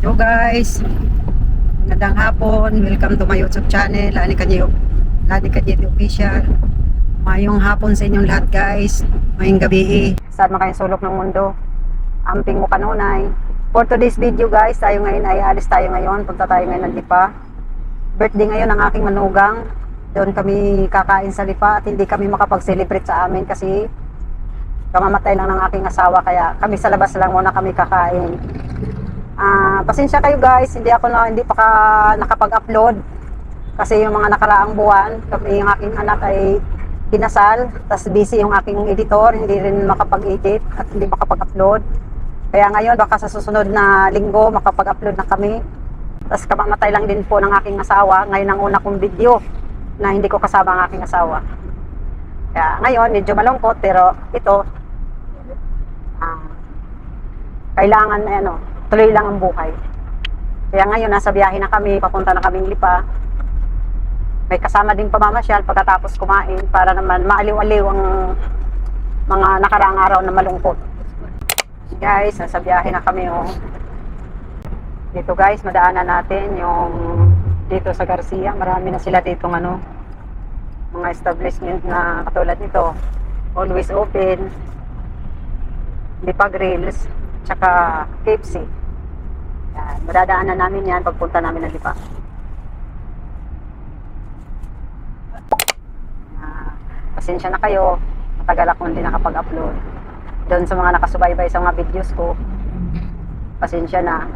Hello guys, magandang hapon. Welcome to my YouTube channel, Lani Kanyedi Official. Mayong hapon sa inyong lahat guys. Mayong gabi. Saan man kayong sulok ng mundo, amping mo kanunay. For today's video guys, alis tayo ngayon. Punta tayo ngayon ng Lipa. Birthday ngayon ng aking manugang. Doon kami kakain sa Lipa at hindi kami makapag-celebrate sa amin kasi kamamatay lang ng aking asawa, kaya kami sa labas lang muna kami kakain. Pasensya kayo guys, hindi pa nakapag-upload kasi yung mga nakaraang buwan, yung aking anak ay kinasal, tas busy yung aking editor, hindi rin makapag-edit at hindi makapag-upload. Kaya ngayon baka sa susunod na linggo makapag-upload na kami. Tas kamamatay lang din po ng aking asawa. Ngayon ang una kong video na hindi ko kasama ang aking asawa. Kaya ngayon medyo malungkot, pero ito kailangan tuloy lang ang buhay. Kaya ngayon nasa biyahe na kami, papunta na kaming Lipa. May kasama din pamamasyal pagkatapos kumain para naman maaliw-aliw ang mga nakaraang araw na malungkot. Guys, nasa biyahe na kami Dito guys, madaanan natin yung dito sa Garcia. Marami na sila dito mga establishment na katulad nito. Always open, Lipa Grills, tsaka KFC. Yan, madadaanan namin yan pagpunta namin ng Lipa. Pasensya na kayo, matagal ako hindi nakapag-upload. Doon sa mga nakasubaybay sa mga videos ko, pasensya na.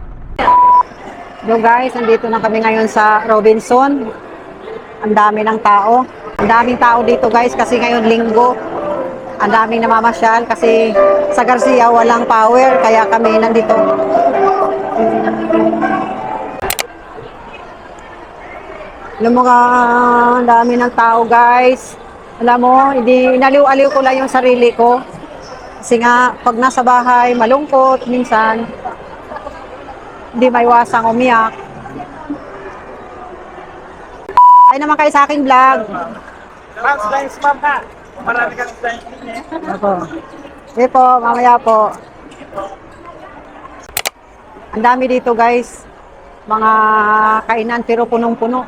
Hello guys, nandito na kami ngayon sa Robinson. Ang dami ng tao. Ang daming tao dito guys kasi ngayon linggo. Ang daming namamasyal kasi sa Garcia walang power, kaya kami nandito. Alam mo ka, ang dami ng tao guys. Alam mo, inaliw-aliw ko lang yung sarili ko. Kasi nga, pag nasa bahay, malungkot, minsan, hindi maiwasang umiyak. Ay naman kayo sa aking vlog. Thanks, ma'am ha. Marami kang thanks din Ako. Sige po, mamaya po. Ang dami dito guys. Mga kainan pero punong-puno.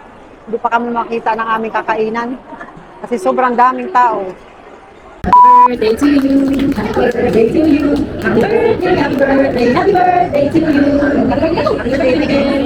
Hindi pa kami makita ng aming kakainan. Kasi sobrang daming tao. Birthday to you, happy birthday to you, happy birthday to you, happy birthday to you, happy birthday